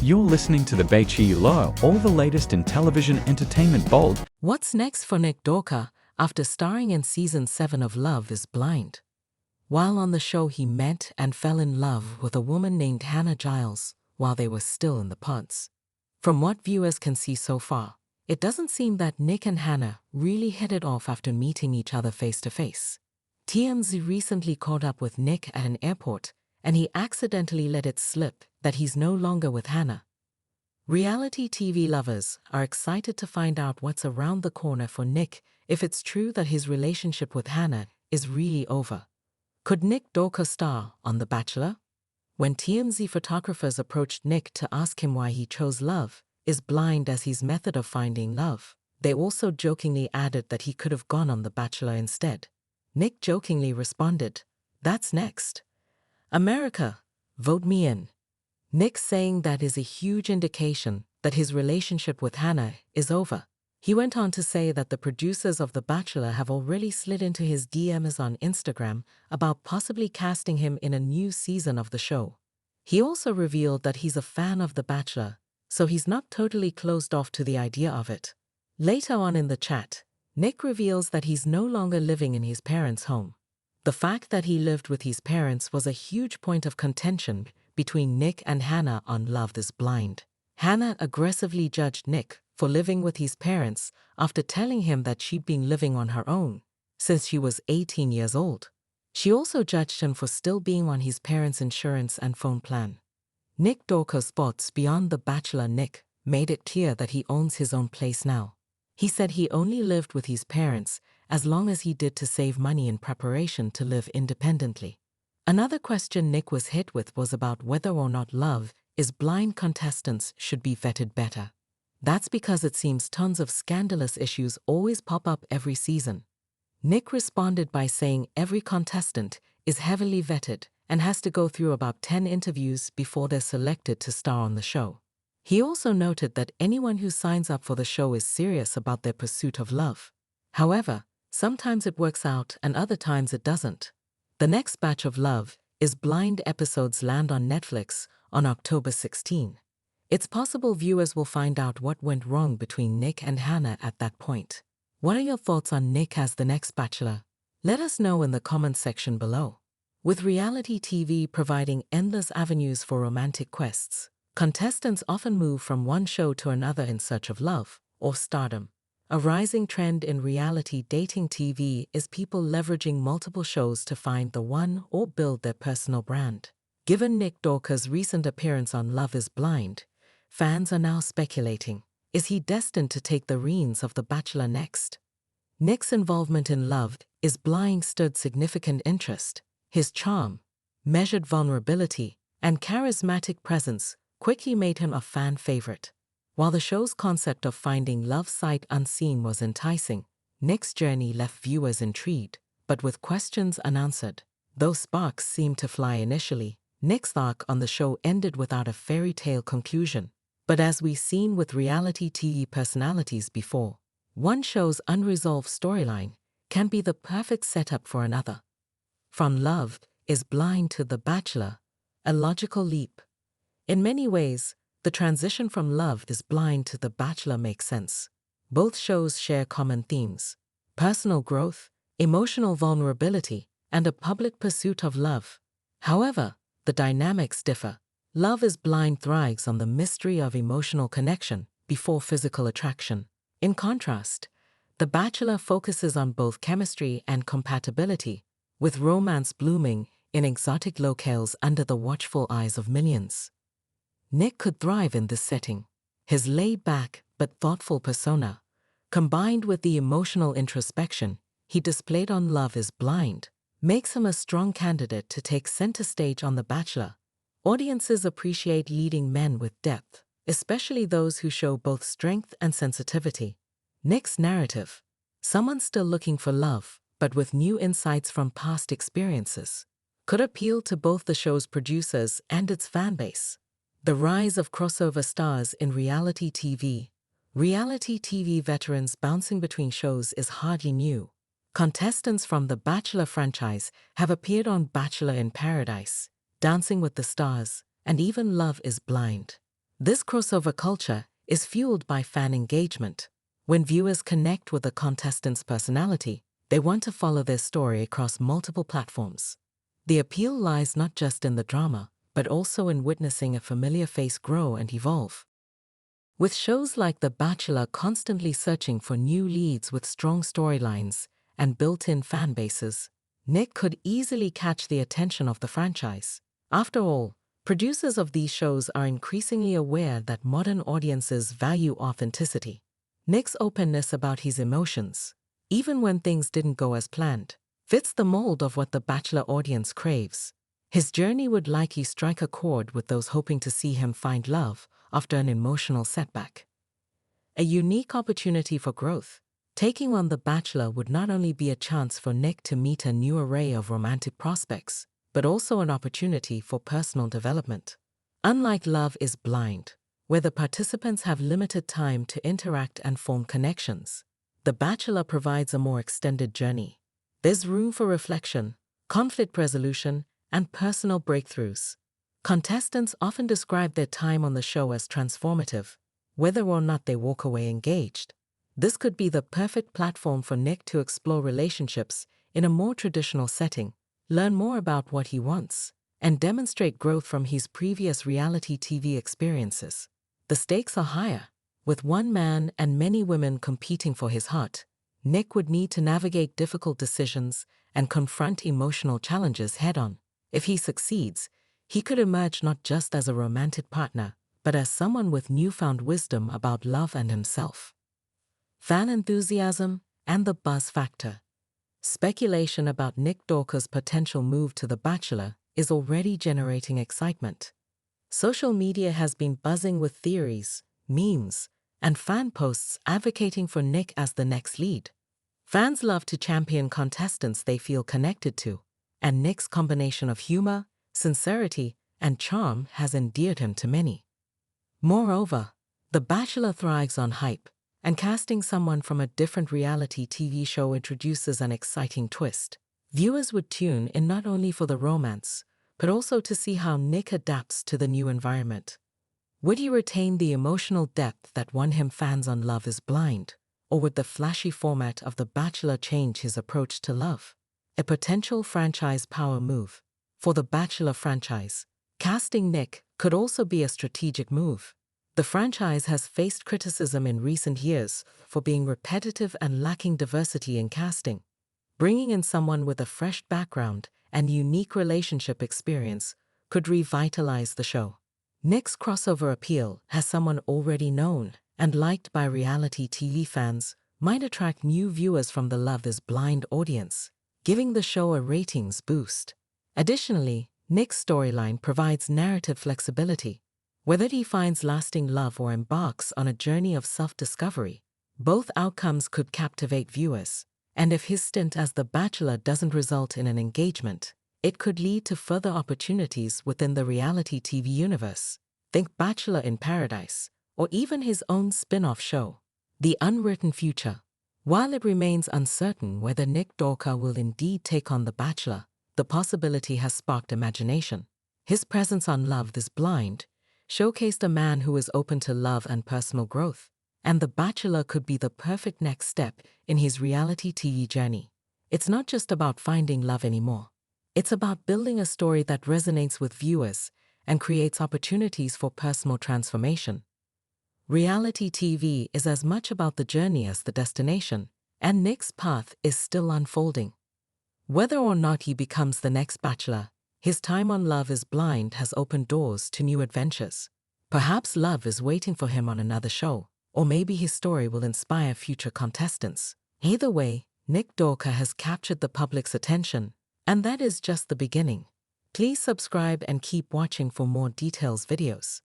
You're listening to the Bachelor, all the latest in television entertainment bold. What's next for Nick Dorka after starring in Season 7 of Love is Blind? While on the show, he met and fell in love with a woman named Hannah Giles while they were still in the pods. From what viewers can see so far, it doesn't seem that Nick and Hannah really hit it off after meeting each other face to face. TMZ recently caught up with Nick at an airport, and he accidentally let it slip that he's no longer with Hannah. Reality TV lovers are excited to find out what's around the corner for Nick if it's true that his relationship with Hannah is really over. Could Nick Dorka star on The Bachelor? When TMZ photographers approached Nick to ask him why he chose Love is Blind as his method of finding love, they also jokingly added that he could have gone on The Bachelor instead. Nick jokingly responded, "That's next. America, vote me in." Nick saying that is a huge indication that his relationship with Hannah is over. He went on to say that the producers of The Bachelor have already slid into his DMs on Instagram about possibly casting him in a new season of the show. He also revealed that he's a fan of The Bachelor, so he's not totally closed off to the idea of it. Later on in the chat, Nick reveals that he's no longer living in his parents' home. The fact that he lived with his parents was a huge point of contention between Nick and Hannah on Love is Blind. Hannah aggressively judged Nick for living with his parents after telling him that she'd been living on her own since she was 18 years old. She also judged him for still being on his parents' insurance and phone plan. Nick Dorka's thoughts beyond The Bachelor. Nick made it clear that he owns his own place now. He said he only lived with his parents as long as he did to save money in preparation to live independently. Another question Nick was hit with was about whether or not Love is Blind contestants should be vetted better. That's because it seems tons of scandalous issues always pop up every season. Nick responded by saying every contestant is heavily vetted and has to go through about 10 interviews before they're selected to star on the show. He also noted that anyone who signs up for the show is serious about their pursuit of love. However, sometimes it works out and other times it doesn't. The next batch of Love is Blind episodes land on Netflix on October 16. It's possible viewers will find out what went wrong between Nick and Hannah at that point. What are your thoughts on Nick as the next Bachelor? Let us know in the comments section below. With reality TV providing endless avenues for romantic quests, contestants often move from one show to another in search of love or stardom. A rising trend in reality dating TV is people leveraging multiple shows to find the one or build their personal brand. Given Nick Dorka's recent appearance on Love is Blind, fans are now speculating, is he destined to take the reins of The Bachelor next? Nick's involvement in Love is Blind stirred significant interest. His charm, measured vulnerability, and charismatic presence quickly made him a fan favorite. While the show's concept of finding love sight unseen was enticing, Nick's journey left viewers intrigued, but with questions unanswered. Though sparks seemed to fly initially, Nick's arc on the show ended without a fairy tale conclusion. But as we've seen with reality TV personalities before, one show's unresolved storyline can be the perfect setup for another. From Love is Blind to The Bachelor, a logical leap. In many ways, the transition from Love is Blind to The Bachelor makes sense. Both shows share common themes: personal growth, emotional vulnerability, and a public pursuit of love. However, the dynamics differ. Love is Blind thrives on the mystery of emotional connection before physical attraction. In contrast, The Bachelor focuses on both chemistry and compatibility, with romance blooming in exotic locales under the watchful eyes of millions. Nick could thrive in this setting. His laid-back but thoughtful persona, combined with the emotional introspection he displayed on Love is Blind, makes him a strong candidate to take center stage on The Bachelor. Audiences appreciate leading men with depth, especially those who show both strength and sensitivity. Nick's narrative, someone still looking for love, but with new insights from past experiences, could appeal to both the show's producers and its fanbase. The rise of crossover stars in reality TV. Reality TV veterans bouncing between shows is hardly new. Contestants from the Bachelor franchise have appeared on Bachelor in Paradise, Dancing with the Stars, and even Love is Blind. This crossover culture is fueled by fan engagement. When viewers connect with a contestant's personality, they want to follow their story across multiple platforms. The appeal lies not just in the drama, but also in witnessing a familiar face grow and evolve. With shows like The Bachelor constantly searching for new leads with strong storylines and built-in fan bases, Nick could easily catch the attention of the franchise. After all, producers of these shows are increasingly aware that modern audiences value authenticity. Nick's openness about his emotions, even when things didn't go as planned, fits the mold of what the Bachelor audience craves. His journey would likely strike a chord with those hoping to see him find love after an emotional setback. A unique opportunity for growth. Taking on The Bachelor would not only be a chance for Nick to meet a new array of romantic prospects, but also an opportunity for personal development. Unlike Love is Blind, where the participants have limited time to interact and form connections, The Bachelor provides a more extended journey. There's room for reflection, conflict resolution, and personal breakthroughs. Contestants often describe their time on the show as transformative, whether or not they walk away engaged. This could be the perfect platform for Nick to explore relationships in a more traditional setting, learn more about what he wants, and demonstrate growth from his previous reality TV experiences. The stakes are higher. With one man and many women competing for his heart, Nick would need to navigate difficult decisions and confront emotional challenges head-on. If he succeeds, he could emerge not just as a romantic partner, but as someone with newfound wisdom about love and himself. Fan enthusiasm and the buzz factor. Speculation about Nick Dorka's potential move to The Bachelor is already generating excitement. Social media has been buzzing with theories, memes, and fan posts advocating for Nick as the next lead. Fans love to champion contestants they feel connected to, and Nick's combination of humor, sincerity, and charm has endeared him to many. Moreover, The Bachelor thrives on hype, and casting someone from a different reality TV show introduces an exciting twist. Viewers would tune in not only for the romance, but also to see how Nick adapts to the new environment. Would he retain the emotional depth that won him fans on Love is Blind, or would the flashy format of The Bachelor change his approach to love? A potential franchise power move. For the Bachelor franchise, casting Nick could also be a strategic move. The franchise has faced criticism in recent years for being repetitive and lacking diversity in casting. Bringing in someone with a fresh background and unique relationship experience could revitalize the show. Nick's crossover appeal as someone already known and liked by reality TV fans might attract new viewers from the Love is Blind audience, giving the show a ratings boost. Additionally, Nick's storyline provides narrative flexibility. Whether he finds lasting love or embarks on a journey of self-discovery, both outcomes could captivate viewers. And if his stint as The Bachelor doesn't result in an engagement, it could lead to further opportunities within the reality TV universe. Think Bachelor in Paradise, or even his own spin-off show, The Unwritten Future. While it remains uncertain whether Nick Dorka will indeed take on The Bachelor, the possibility has sparked imagination. His presence on Love is Blind showcased a man who is open to love and personal growth, and The Bachelor could be the perfect next step in his reality TV journey. It's not just about finding love anymore. It's about building a story that resonates with viewers and creates opportunities for personal transformation. Reality TV is as much about the journey as the destination, and Nick's path is still unfolding. Whether or not he becomes the next Bachelor, his time on Love is Blind has opened doors to new adventures. Perhaps love is waiting for him on another show, or maybe his story will inspire future contestants. Either way, Nick Dorka has captured the public's attention, and that is just the beginning. Please subscribe and keep watching for more details videos.